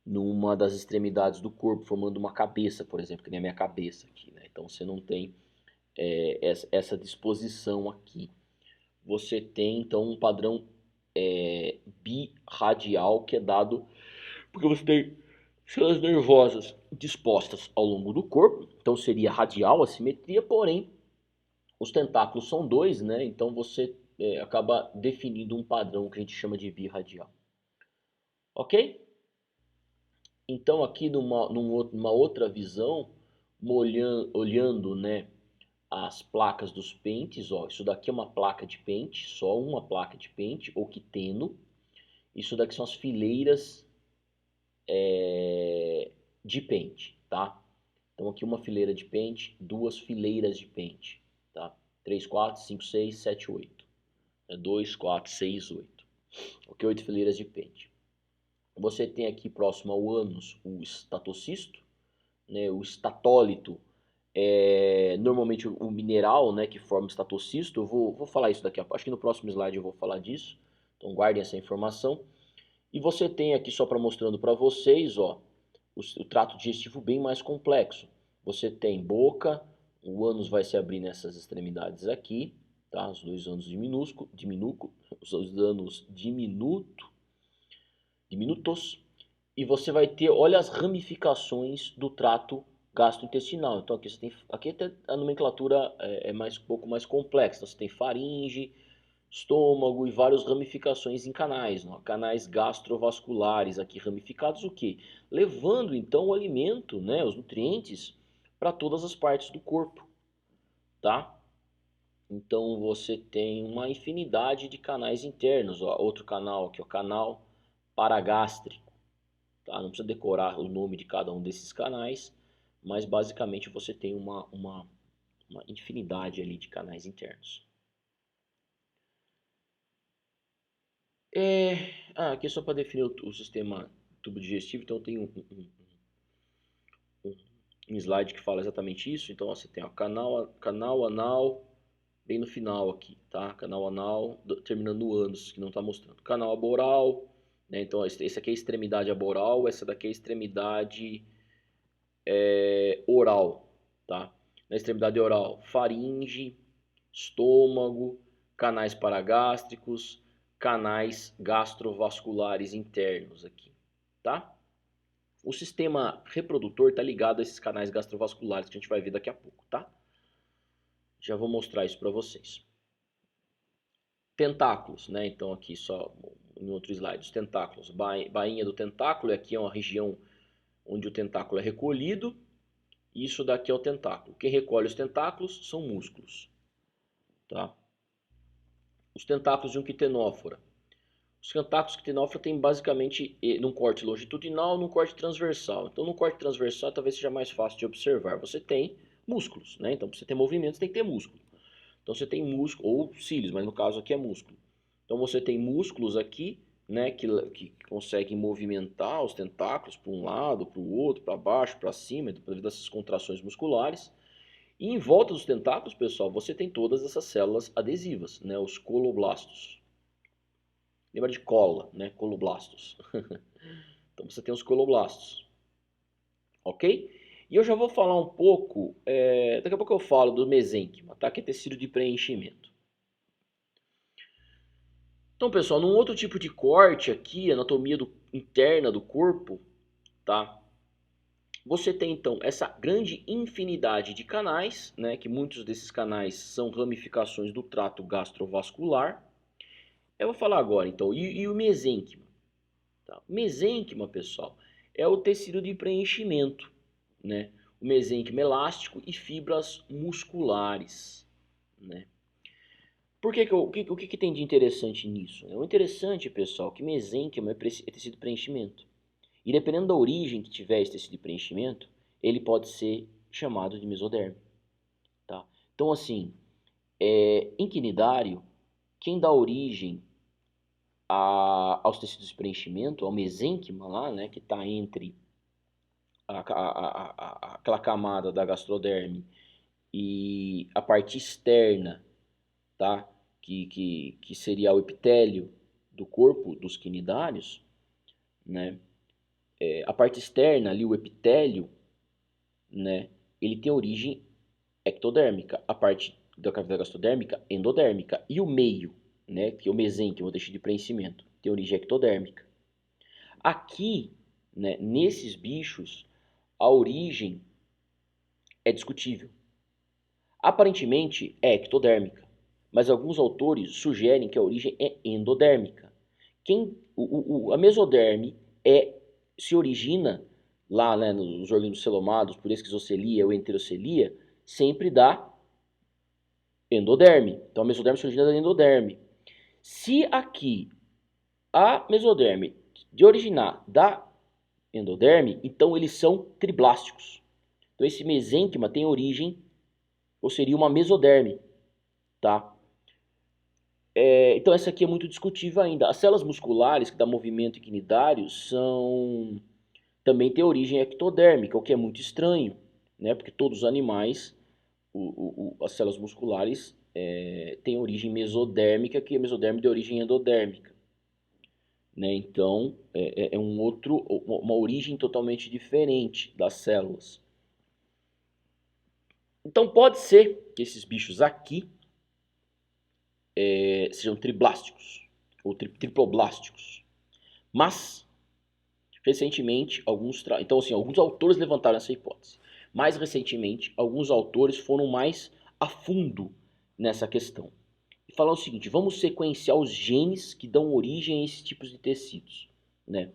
S1: numa das extremidades do corpo, formando uma cabeça, por exemplo, que nem a minha cabeça aqui, né? Então você não tem essa disposição aqui. Você tem então um padrão birradial que é dado porque você tem células nervosas dispostas ao longo do corpo, então seria radial a simetria, porém os tentáculos são dois, né? Então você acaba definindo um padrão que a gente chama de birradial. Ok? Então aqui numa outra visão, olhando, né, as placas dos pentes, ó, isso daqui é uma placa de pente, só uma placa de pente, ou quiteno. Isso daqui são as fileiras de pente, tá? Então aqui uma fileira de pente, duas fileiras de pente, tá? 3, 4, 5, 6, 7, 8. 2, 4, 6, 8. Ok, 8 fileiras de pente. Você tem aqui próximo ao ânus o estatocisto, né? O estatólito é normalmente o mineral, né, que forma o estatocisto. Eu vou falar isso daqui a pouco. Acho que no próximo slide eu vou falar disso. Então guardem essa informação. E você tem aqui, só para mostrando para vocês, ó, o trato digestivo bem mais complexo. Você tem boca, o ânus vai se abrir nessas extremidades aqui, tá? Os dois ânus os dois ânus diminutos, e você vai ter, olha as ramificações do trato gastrointestinal. Então aqui você tem, aqui a nomenclatura é um pouco mais complexa. Então, você tem faringe, estômago e várias ramificações em canais, não? Canais gastrovasculares aqui ramificados, o que? Levando então o alimento, né, os nutrientes, para todas as partes do corpo, tá? Então você tem uma infinidade de canais internos, ó. Outro canal aqui, o canal paragástrico, tá? Não precisa decorar o nome de cada um desses canais, mas basicamente você tem uma infinidade ali de canais internos. Aqui é só para definir o sistema tubo digestivo, então tem um slide que fala exatamente isso. Então ó, você tem o canal anal bem no final aqui, tá? Canal anal terminando no ânus, que não está mostrando. Canal aboral, né? Então esse aqui é a extremidade aboral, essa daqui é a extremidade oral, tá? Na extremidade oral, faringe, estômago, canais paragástricos, canais gastrovasculares internos aqui, tá? O sistema reprodutor está ligado a esses canais gastrovasculares que a gente vai ver daqui a pouco, tá? Já vou mostrar isso para vocês. Tentáculos, né? Então aqui só em outro slide, os tentáculos. Bainha do tentáculo, aqui é uma região onde o tentáculo é recolhido. Isso daqui é o tentáculo. Quem recolhe os tentáculos são músculos, tá? Os tentáculos de um quitenófora. Os tentáculos quitenófora têm basicamente num corte longitudinal e num corte transversal. Então no corte transversal talvez seja mais fácil de observar. Você tem músculos, né? Então para você ter movimento você tem que ter músculo. Então você tem músculo, ou cílios, mas no caso aqui é músculo. Então você tem músculos aqui, né, que conseguem movimentar os tentáculos para um lado, para o outro, para baixo, para cima, devido a essas contrações musculares. E em volta dos tentáculos, pessoal, você tem todas essas células adesivas, né, os coloblastos. Lembra de cola, né, coloblastos. Então você tem os coloblastos, ok? E eu já vou falar um pouco, daqui a pouco eu falo do mesênquima, tá? Que é tecido de preenchimento. Então, pessoal, num outro tipo de corte aqui, anatomia interna do corpo, tá? Você tem então essa grande infinidade de canais, né? Que muitos desses canais são ramificações do trato gastrovascular. Eu vou falar agora, então, e o mesênquima? Tá? O mesênquima, pessoal, é o tecido de preenchimento, né? O mesênquima elástico e fibras musculares, né? O que tem de interessante nisso? O interessante, pessoal, que mesênquima é tecido de preenchimento. E dependendo da origem que tiver esse tecido de preenchimento, ele pode ser chamado de mesoderme. Tá? Então, assim, em quinidário, quem dá origem aos tecidos de preenchimento, ao mesênquima lá, né, que está entre aquela camada da gastroderme e a parte externa, tá? Que seria o epitélio do corpo dos quinidários, né? A parte externa ali, o epitélio, né? Ele tem origem ectodérmica, a parte da cavidade gastrodérmica endodérmica e o meio, né? Que é o mesênquima, o tecido de preenchimento, tem origem ectodérmica. Aqui, né? Nesses bichos, a origem é discutível. Aparentemente é ectodérmica, mas alguns autores sugerem que a origem é endodérmica. A mesoderme se origina lá, né, nos organismos celomados, por esquizocelia ou enterocelia, sempre da endoderme. Então a mesoderme se origina da endoderme. Se aqui a mesoderme de originar da endoderme, então eles são triblásticos. Então esse mesênquima tem origem, ou seria uma mesoderme, tá? Então essa aqui é muito discutível ainda. As células musculares que dão movimento equinidário também têm origem ectodérmica, o que é muito estranho, né? Porque todos os animais, as células musculares têm origem mesodérmica, que a mesoderme de origem endodérmica, né? Então uma origem totalmente diferente das células. Então pode ser que esses bichos aqui sejam triblásticos ou triploblásticos. Mas, recentemente, então, assim, alguns autores levantaram essa hipótese. Mais recentemente, alguns autores foram mais a fundo nessa questão. E falaram o seguinte, vamos sequenciar os genes que dão origem a esses tipos de tecidos, né?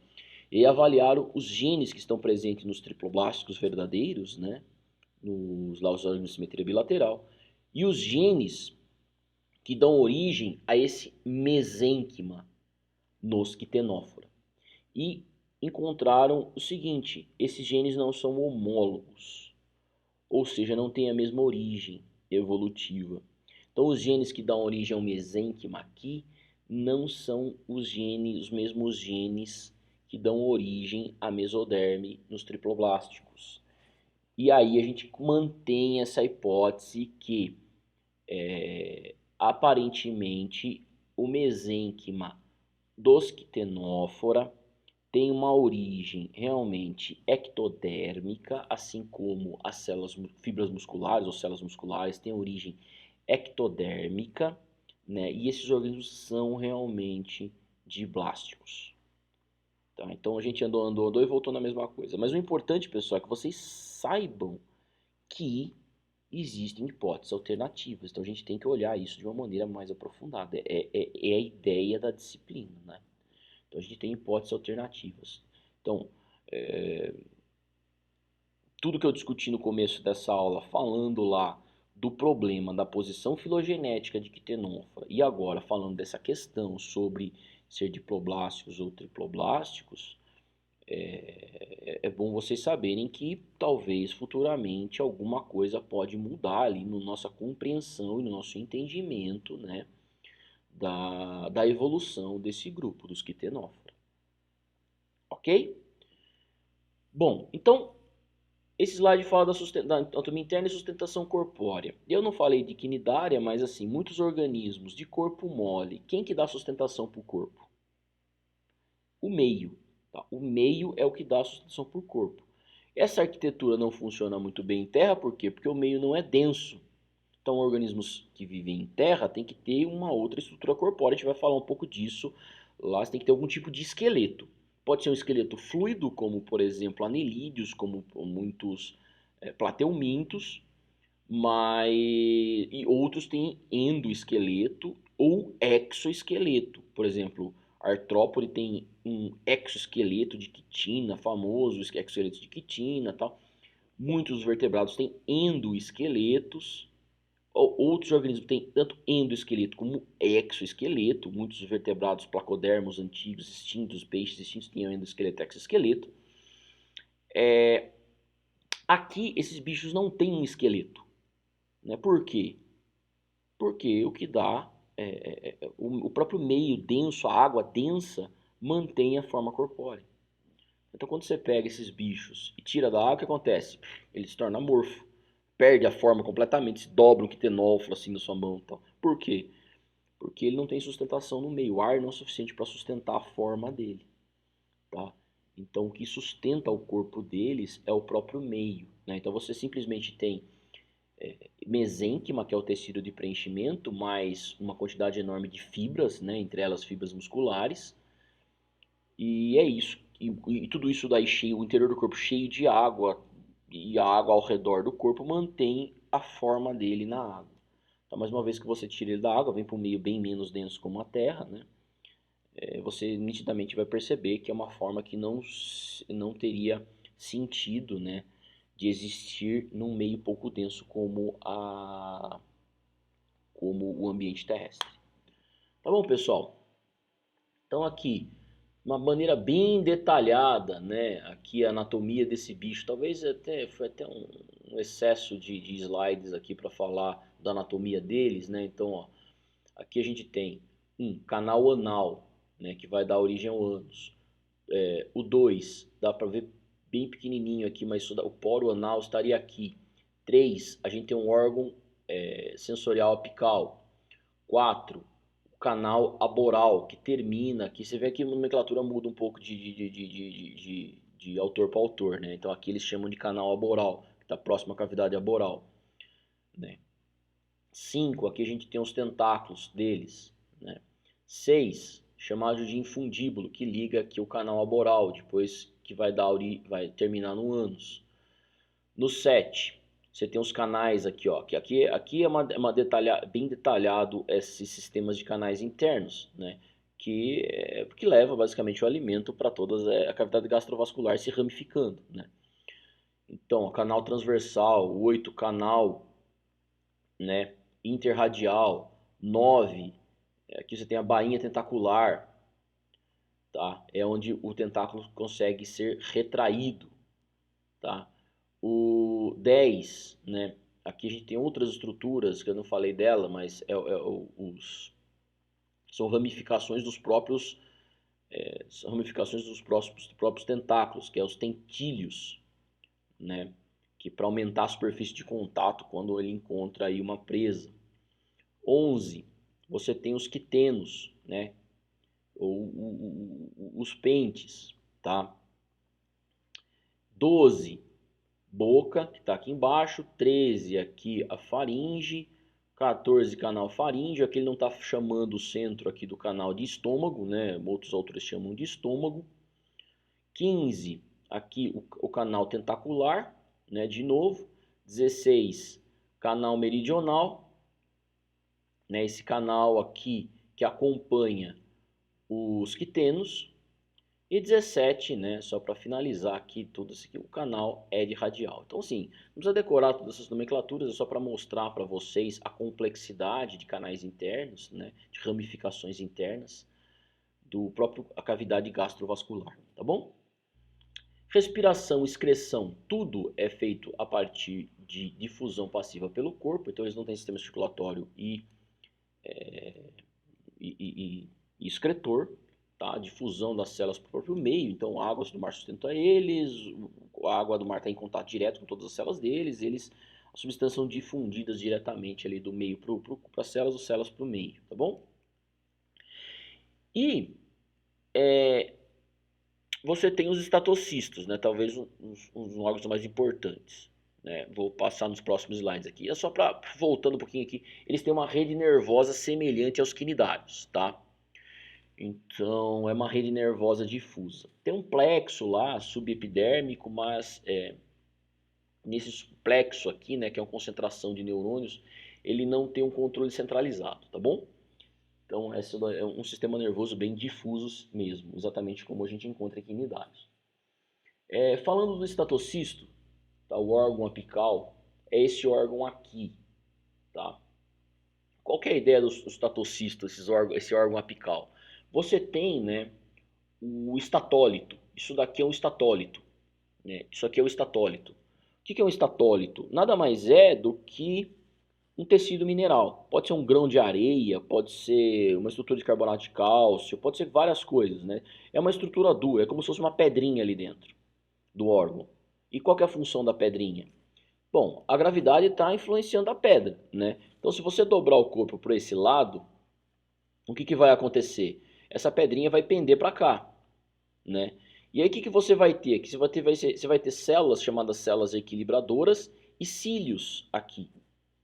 S1: E avaliaram os genes que estão presentes nos triploblásticos verdadeiros, né? Nos órgãos de simetria bilateral. E os genes que dão origem a esse mesênquima nos quitenófora. E encontraram o seguinte, esses genes não são homólogos, ou seja, não têm a mesma origem evolutiva. Então os genes que dão origem ao mesênquima aqui não são os mesmos genes que dão origem à mesoderme nos triploblásticos. E aí a gente mantém essa hipótese que aparentemente o mesênquima dos quitenófora tem uma origem realmente ectodérmica, assim como as fibras musculares ou células musculares têm origem ectodérmica, né? E esses organismos são realmente diblásticos. Tá? Então a gente andou e voltou na mesma coisa. Mas o importante, pessoal, é que vocês saibam que existem hipóteses alternativas. Então a gente tem que olhar isso de uma maneira mais aprofundada. É a ideia da disciplina, né? Então a gente tem hipóteses alternativas. Então, tudo que eu discuti no começo dessa aula, falando lá do problema da posição filogenética de quitenófora, e agora falando dessa questão sobre ser diploblásticos ou triploblásticos, é bom vocês saberem que talvez futuramente alguma coisa pode mudar ali na nossa compreensão e no nosso entendimento, né, da evolução desse grupo, dos quitenófora. Ok? Bom, então esse slide fala da anatomia interna e sustentação corpórea. Eu não falei de quinidária, mas assim, muitos organismos de corpo mole, quem que dá sustentação para o corpo? O meio. Tá? O meio é o que dá sustentação para o corpo. Essa arquitetura não funciona muito bem em terra, por quê? Porque o meio não é denso. Então, organismos que vivem em terra têm que ter uma outra estrutura corpórea. A gente vai falar um pouco disso lá. Você tem que ter algum tipo de esqueleto. Pode ser um esqueleto fluido, como por exemplo anelídeos, como muitos plateumintos, mas e outros têm endoesqueleto ou exoesqueleto. Por exemplo, a artrópode tem um exoesqueleto de quitina, famoso exoesqueleto de quitina, tal. Muitos vertebrados têm endoesqueletos. Outros organismos têm tanto endoesqueleto como exoesqueleto. Muitos vertebrados placodermos antigos, extintos, peixes extintos tinham endoesqueleto e exoesqueleto. Aqui, esses bichos não têm um esqueleto. Né? Por quê? Porque o que dá o próprio meio denso, a água densa, mantém a forma corpórea. Então quando você pega esses bichos e tira da água, o que acontece? Ele se torna amorfo, perde a forma completamente, se dobra um quitenófilo assim na sua mão. Tal. Por quê? Porque ele não tem sustentação no meio, o ar não é suficiente para sustentar a forma dele. Tá? Então o que sustenta o corpo deles é o próprio meio. Né? Então você simplesmente tem mesênquima, que é o tecido de preenchimento, mais uma quantidade enorme de fibras, né? Entre elas fibras musculares. E é isso. E tudo isso daí cheio, o interior do corpo cheio de água, e a água ao redor do corpo mantém a forma dele na água. Então, mais uma vez que você tira ele da água, vem para um meio bem menos denso como a Terra, né? Você nitidamente vai perceber que é uma forma que não teria sentido, né, de existir num meio pouco denso como o ambiente terrestre. Tá bom, pessoal? Então aqui, uma maneira bem detalhada, né, aqui a anatomia desse bicho. Talvez foi até um excesso de slides aqui para falar da anatomia deles, né? Então, ó, aqui a gente tem um canal anal, né, que vai dar origem ao ânus. O 2, dá para ver bem pequenininho aqui, mas o poro anal estaria aqui. 3, a gente tem um órgão sensorial apical. 4, o canal aboral, que termina aqui. Você vê que a nomenclatura muda um pouco de autor para autor, né? Então aqui eles chamam de canal aboral, que está próximo à cavidade aboral. Né? 5, aqui a gente tem os tentáculos deles. Né? 6, chamado de infundíbulo, que liga aqui o canal aboral, depois que vai terminar no ânus. No 7, você tem os canais aqui, ó, que aqui é bem detalhado esses sistemas de canais internos, né? Que leva basicamente o alimento para toda a cavidade gastrovascular se ramificando, né? Então, o canal transversal, 8, canal, né, interradial, 9, aqui você tem a bainha tentacular, tá? É onde o tentáculo consegue ser retraído, tá? O 10, né? Aqui a gente tem outras estruturas que eu não falei dela, mas são ramificações dos próprios tentáculos, que é os tentílios, né? Que para aumentar a superfície de contato quando ele encontra aí uma presa. 11, você tem os quitenos, né? Ou os pentes, tá? 12, boca, que está aqui embaixo. 13, aqui a faringe. 14, canal faríngeo. Aqui ele não está chamando o centro aqui do canal de estômago, né? Outros autores chamam de estômago. 15, aqui o canal tentacular, né? De novo. 16, canal meridional, né? Esse canal aqui que acompanha os quitenos. E 17, né, só para finalizar aqui tudo isso aqui, o canal é de radial. Então assim, não precisa decorar todas essas nomenclaturas, é só para mostrar para vocês a complexidade de canais internos, né, de ramificações internas do próprio a cavidade gastrovascular, tá bom? Respiração, excreção, tudo é feito a partir de difusão passiva pelo corpo, então eles não têm sistema circulatório e excretor, tá? A difusão das células para o próprio meio, então a água do mar sustenta eles, a água do mar está em contato direto com todas as células deles, as substâncias são difundidas diretamente ali do meio para as células para o meio, tá bom? E você tem os estatocistos, né? Talvez uns órgãos mais importantes. Né? Vou passar nos próximos slides aqui. É só para, voltando um pouquinho aqui, eles têm uma rede nervosa semelhante aos quinidários, tá? Então, é uma rede nervosa difusa. Tem um plexo lá, subepidérmico, mas nesse plexo aqui, né, que é uma concentração de neurônios, ele não tem um controle centralizado, tá bom? Então, esse é um sistema nervoso bem difuso mesmo, exatamente como a gente encontra aqui em nidários. Falando do estatocisto, tá, o órgão apical, é esse órgão aqui, tá? Qual que é a ideia do estatocisto, esse órgão apical? Você tem, né, o estatólito. Isso daqui é um estatólito. Né? Isso aqui é o estatólito. O que é um estatólito? Nada mais é do que um tecido mineral. Pode ser um grão de areia, pode ser uma estrutura de carbonato de cálcio, pode ser várias coisas, né? É uma estrutura dura, é como se fosse uma pedrinha ali dentro do órgão. E qual que é a função da pedrinha? Bom, a gravidade está influenciando a pedra, né? Então, se você dobrar o corpo por esse lado, o que vai acontecer? Essa pedrinha vai pender para cá, né? E aí o que você vai ter aqui? Você vai ter células chamadas células equilibradoras e cílios aqui,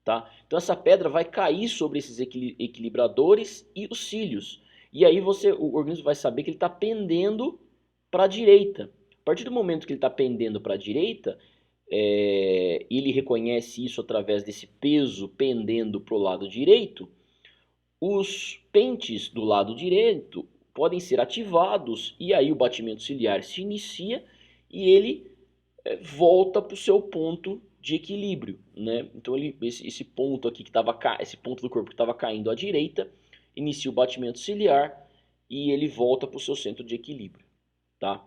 S1: tá? Então essa pedra vai cair sobre esses equilibradores e os cílios. E aí o organismo vai saber que ele está pendendo para a direita. A partir do momento que ele está pendendo para a direita, ele reconhece isso através desse peso pendendo para o lado direito. Os pentes do lado direito podem ser ativados e aí o batimento ciliar se inicia e ele volta para o seu ponto de equilíbrio, né? Então esse ponto aqui esse ponto do corpo que estava caindo à direita inicia o batimento ciliar e ele volta para o seu centro de equilíbrio, tá?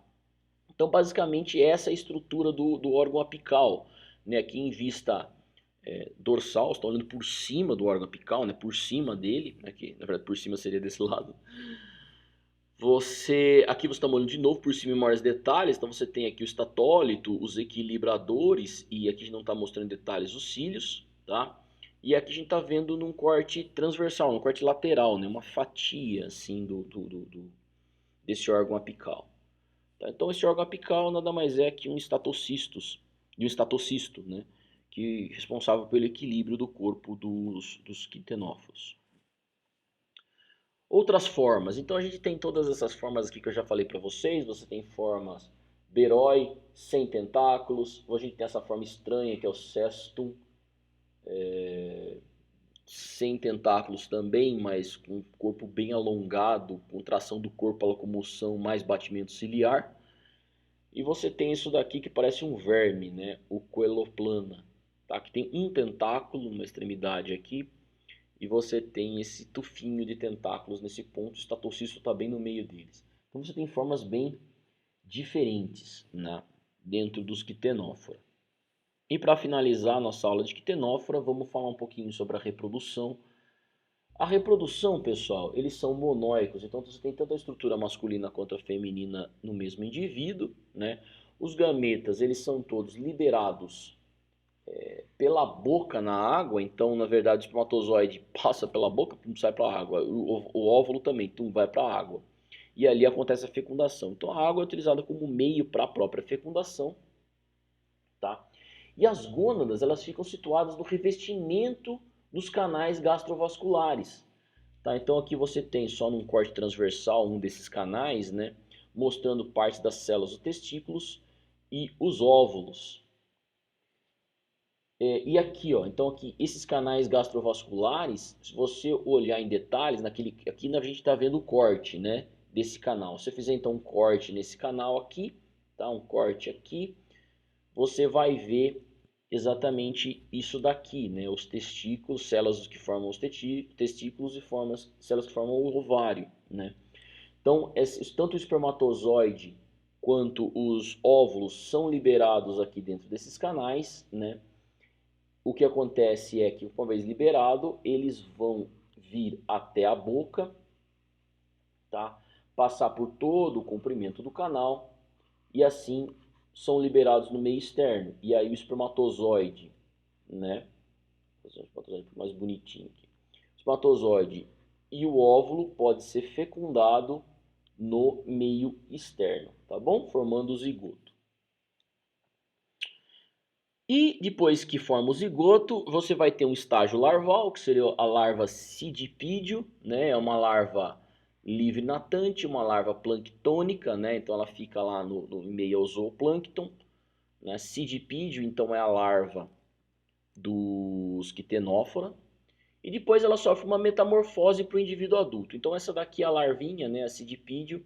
S1: Então basicamente essa é a estrutura do órgão apical, né? Aqui em vista dorsal, está olhando por cima do órgão apical, né? Por cima dele, aqui na verdade por cima seria desse lado. Aqui você está olhando de novo por cima em maiores detalhes, então você tem aqui o estatólito, os equilibradores, e aqui a gente não está mostrando em detalhes os cílios, tá? E aqui a gente está vendo num corte transversal, num corte lateral, né? Uma fatia, assim, desse órgão apical. Tá? Então esse órgão apical nada mais é que um estatocisto, né? Que é responsável pelo equilíbrio do corpo dos quitenóforos. Outras formas. Então a gente tem todas essas formas aqui que eu já falei para vocês. Você tem formas Berói, sem tentáculos. Ou a gente tem essa forma estranha que é o Cestum, sem tentáculos também, mas com um corpo bem alongado, contração do corpo, a locomoção, mais batimento ciliar. E você tem isso daqui que parece um verme, né? O Coeloplana, tá? Que tem um tentáculo numa extremidade aqui. E você tem esse tufinho de tentáculos nesse ponto, o estatocisto está bem no meio deles. Então você tem formas bem diferentes, né, dentro dos quitenófora. E para finalizar a nossa aula de quitenófora, vamos falar um pouquinho sobre a reprodução. A reprodução, pessoal, eles são monóicos, então você tem tanto a estrutura masculina quanto a feminina no mesmo indivíduo, né? Os gametas, eles são todos liberados pela boca na água, então na verdade o espermatozoide passa pela boca, sai para a água, o óvulo também, vai para a água. E ali acontece a fecundação. Então a água é utilizada como meio para a própria fecundação, tá? E as gônadas, elas ficam situadas no revestimento dos canais gastrovasculares, tá? Então aqui você tem só num corte transversal um desses canais, né, mostrando partes das células dos testículos e os óvulos. E aqui, ó, então aqui, esses canais gastrovasculares, se você olhar em detalhes, aqui a gente está vendo o corte, né, desse canal. Se você fizer então um corte nesse canal aqui, tá, um corte aqui, você vai ver exatamente isso daqui, né, os testículos, células que formam os testículos e células que formam o ovário, né. Então, tanto o espermatozoide quanto os óvulos são liberados aqui dentro desses canais, né. O que acontece é que, uma vez liberado, eles vão vir até a boca, tá? Passar por todo o comprimento do canal e assim são liberados no meio externo. E aí o espermatozoide, né? Vou fazer um espermatozoide mais bonitinho aqui. O espermatozoide e o óvulo pode ser fecundado no meio externo, tá bom? Formando o zigoto. E depois que forma o zigoto, você vai ter um estágio larval, que seria a larva cidipídio, né? É uma larva livre natante, uma larva planctônica, né? Então ela fica lá no meio ao zooplâncton, né? Cidipídio, então é a larva dos quitenófora. E depois ela sofre uma metamorfose para o indivíduo adulto. Então essa daqui é a larvinha, né? A cidipídio,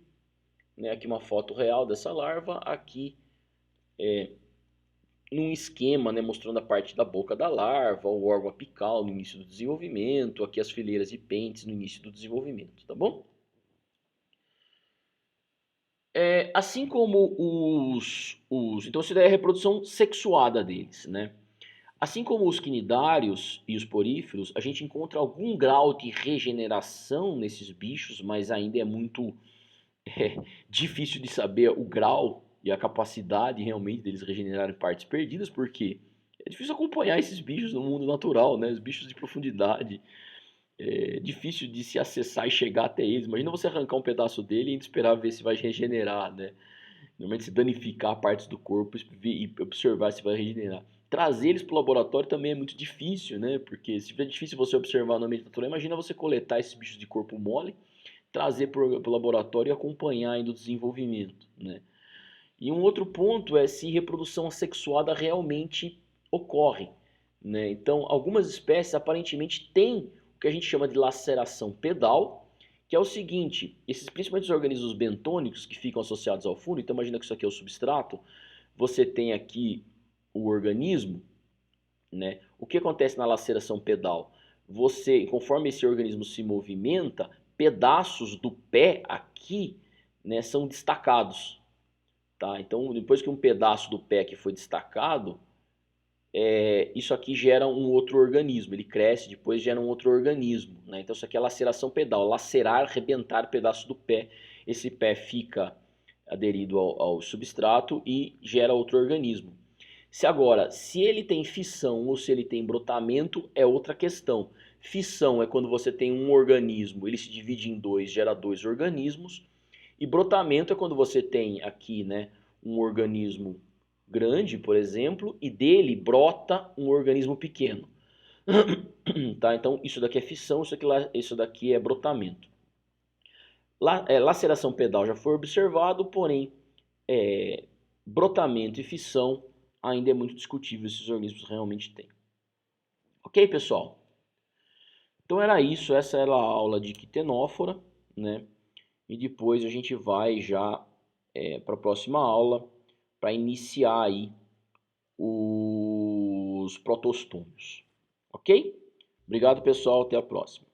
S1: né? Aqui uma foto real dessa larva, aqui num esquema, né, mostrando a parte da boca da larva, o órgão apical no início do desenvolvimento, aqui as fileiras e pentes no início do desenvolvimento, tá bom? Assim como então isso daí é a reprodução sexuada deles, né? Assim como os quinidários e os poríferos, a gente encontra algum grau de regeneração nesses bichos, mas ainda é muito difícil de saber o grau e a capacidade realmente deles regenerarem partes perdidas, porque é difícil acompanhar esses bichos no mundo natural, né? Os bichos de profundidade. É difícil de se acessar e chegar até eles. Imagina você arrancar um pedaço dele e esperar ver se vai regenerar, né? Normalmente se danificar partes do corpo e observar se vai regenerar. Trazer eles para o laboratório também é muito difícil, né? Porque se é difícil você observar no ambiente natural, imagina você coletar esses bichos de corpo mole, trazer para o laboratório e acompanhar ainda o desenvolvimento, né? E um outro ponto é se reprodução assexuada realmente ocorre, né? Então, algumas espécies aparentemente têm o que a gente chama de laceração pedal, que é o seguinte, esses, principalmente os organismos bentônicos que ficam associados ao fundo, então imagina que isso aqui é o substrato, você tem aqui o organismo, né? O que acontece na laceração pedal? Você, conforme esse organismo se movimenta, pedaços do pé aqui, né, são destacados, tá? Então, depois que um pedaço do pé que foi destacado, isso aqui gera um outro organismo. Ele cresce, depois gera um outro organismo, né? Então, isso aqui é laceração pedal. Lacerar, rebentar pedaço do pé. Esse pé fica aderido ao substrato e gera outro organismo. Se ele tem fissão ou se ele tem brotamento, é outra questão. Fissão é quando você tem um organismo, ele se divide em dois, gera dois organismos. E brotamento é quando você tem aqui, né, um organismo grande, por exemplo, e dele brota um organismo pequeno. Tá? Então, isso daqui é fissão, isso daqui é brotamento. Laceração pedal já foi observado, porém, brotamento e fissão ainda é muito discutível se os organismos realmente têm. Ok, pessoal? Então era isso, essa era a aula de quitenófora, né? E depois a gente vai já para a próxima aula para iniciar aí os protostômios. Ok? Obrigado, pessoal. Até a próxima.